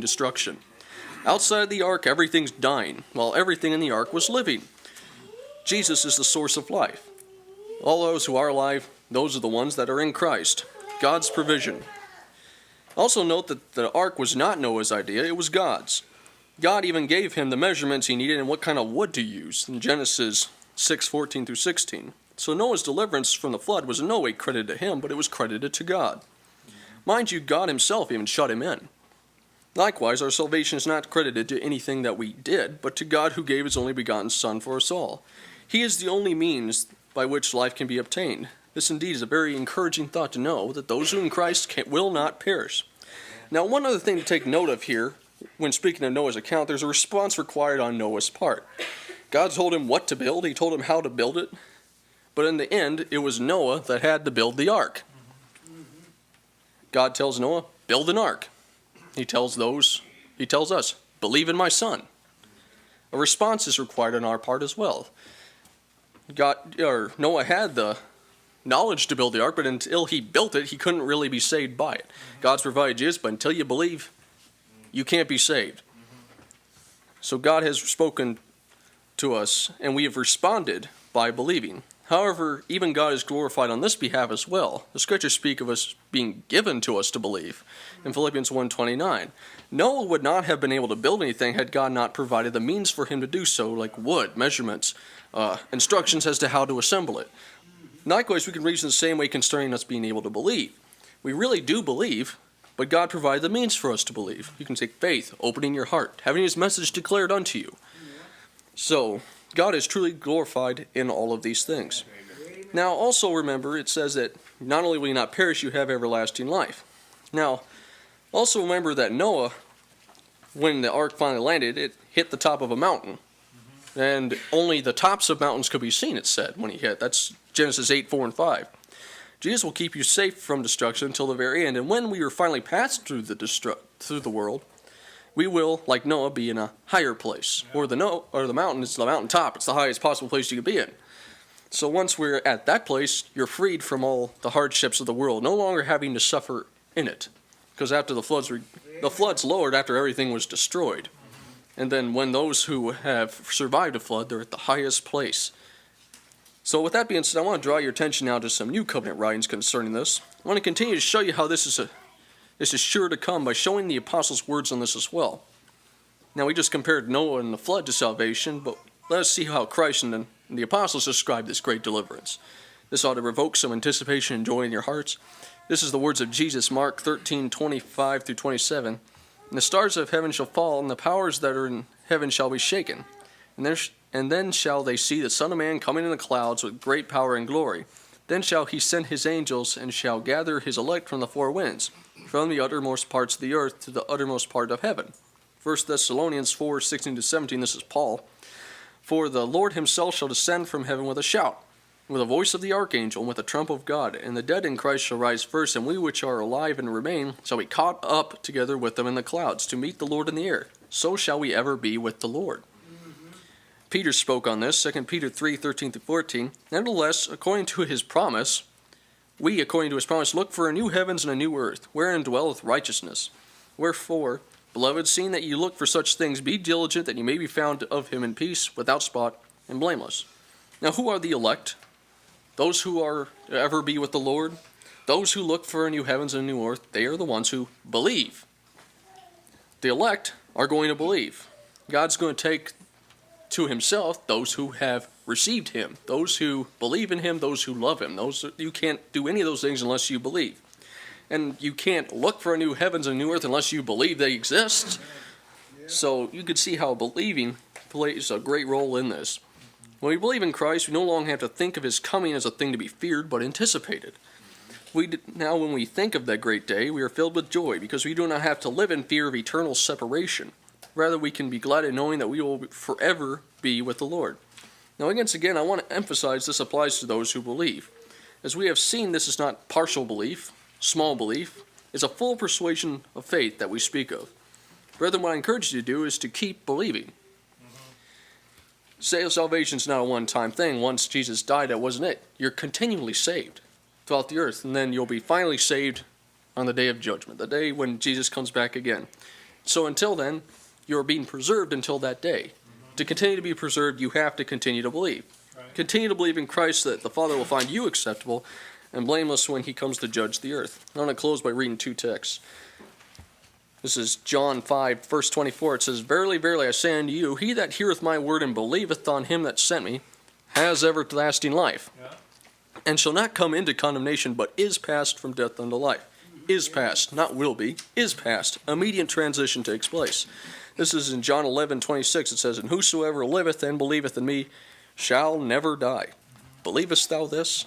destruction. Outside the ark, everything's dying, while everything in the ark was living. Jesus is the source of life. All those who are alive, those are the ones that are in Christ. God's provision. Also note that the ark was not Noah's idea, it was God's. God even gave him the measurements he needed and what kind of wood to use in Genesis 6:14 through 16. So Noah's deliverance from the flood was in no way credited to him, but it was credited to God. Mind you, God himself even shut him in. Likewise, our salvation is not credited to anything that we did, but to God who gave his only begotten Son for us all. He is the only means by which life can be obtained. This indeed is a very encouraging thought to know that those who in Christ will not perish. Now, one other thing to take note of here, when speaking of Noah's account, there's a response required on Noah's part. God told him what to build, he told him how to build it, but in the end, it was Noah that had to build the ark. God tells Noah, build an ark. He tells us, believe in my Son. A response is required on our part as well. Noah had the knowledge to build the ark, but until he built it, he couldn't really be saved by it. God's provided Jesus, but until you believe, you can't be saved. So God has spoken to us, and we have responded by believing. However, even God is glorified on this behalf as well. The scriptures speak of us being given to us to believe. In Philippians 1:29, Noah would not have been able to build anything had God not provided the means for him to do so, like wood, measurements, instructions as to how to assemble it. Likewise, we can reason the same way concerning us being able to believe. We really do believe, but God provided the means for us to believe. You can take faith, opening your heart, having his message declared unto you. So, God is truly glorified in all of these things. Now, also remember, it says that not only will you not perish, you have everlasting life. Now, also remember that Noah, when the ark finally landed, it hit the top of a mountain. And only the tops of mountains could be seen, it said, when he hit. That's Genesis 8:4 and 5. Jesus will keep you safe from destruction until the very end. And when we are finally passed through the world, we will, like Noah, be in a higher place. Or the mountain is the mountaintop. It's the highest possible place you could be in. So once we're at that place, you're freed from all the hardships of the world, no longer having to suffer in it. Because after the floods lowered after everything was destroyed. And then when those who have survived a flood, they're at the highest place. So with that being said, I want to draw your attention now to some new covenant writings concerning this. I want to continue to show you how this is sure to come by showing the apostles' words on this as well. Now, we just compared Noah and the flood to salvation, but let us see how Christ and the apostles describe this great deliverance. This ought to provoke some anticipation and joy in your hearts. This is the words of Jesus, Mark 13:25 through 27. And the stars of heaven shall fall, and the powers that are in heaven shall be shaken. And then shall they see the Son of Man coming in the clouds with great power and glory. Then shall he send his angels, and shall gather his elect from the four winds, from the uttermost parts of the earth to the uttermost part of heaven. 1 Thessalonians 4:16 to 17, this is Paul. For the Lord himself shall descend from heaven with a shout, with the voice of the archangel, and with the trump of God. And the dead in Christ shall rise first, and we which are alive and remain shall be caught up together with them in the clouds, to meet the Lord in the air. So shall we ever be with the Lord. Peter spoke on this, 2 Peter 3:13 to 14. Nevertheless, according to his promise, look for a new heavens and a new earth, wherein dwelleth righteousness. Wherefore, beloved, seeing that you look for such things, be diligent that you may be found of him in peace, without spot, and blameless. Now, who are the elect? Those who are to ever be with the Lord? Those who look for a new heavens and a new earth, they are the ones who believe. The elect are going to believe. God's going to take to himself those who have received him, those who believe in him, those who love him. You can't do any of those things unless you believe. And you can't look for a new heavens and a new earth unless you believe they exist. So you could see how believing plays a great role in this. When we believe in Christ, we no longer have to think of his coming as a thing to be feared, but anticipated. Now when we think of that great day, we are filled with joy, because we do not have to live in fear of eternal separation. Rather, we can be glad in knowing that we will forever be with the Lord. Now, again, I want to emphasize this applies to those who believe. As we have seen, this is not partial belief, small belief. It's a full persuasion of faith that we speak of. Brethren, what I encourage you to do is to keep believing. Salvation is not a one-time thing. Once Jesus died, that wasn't it. You're continually saved throughout the earth, and then you'll be finally saved on the day of judgment, the day when Jesus comes back again. So until then, you're being preserved until that day. To continue to be preserved, you have to continue to believe. Right. Continue to believe in Christ, that the Father will find you acceptable and blameless when he comes to judge the earth. I want to close by reading two texts. This is John 5, verse 24. It says, Verily, verily, I say unto you, he that heareth my word and believeth on him that sent me has everlasting life, Yeah. and shall not come into condemnation, but is passed from death unto life. Is passed, not will be, is passed. Immediate transition takes place. This is in John 11:26. It says, And whosoever liveth and believeth in me shall never die. Believest thou this?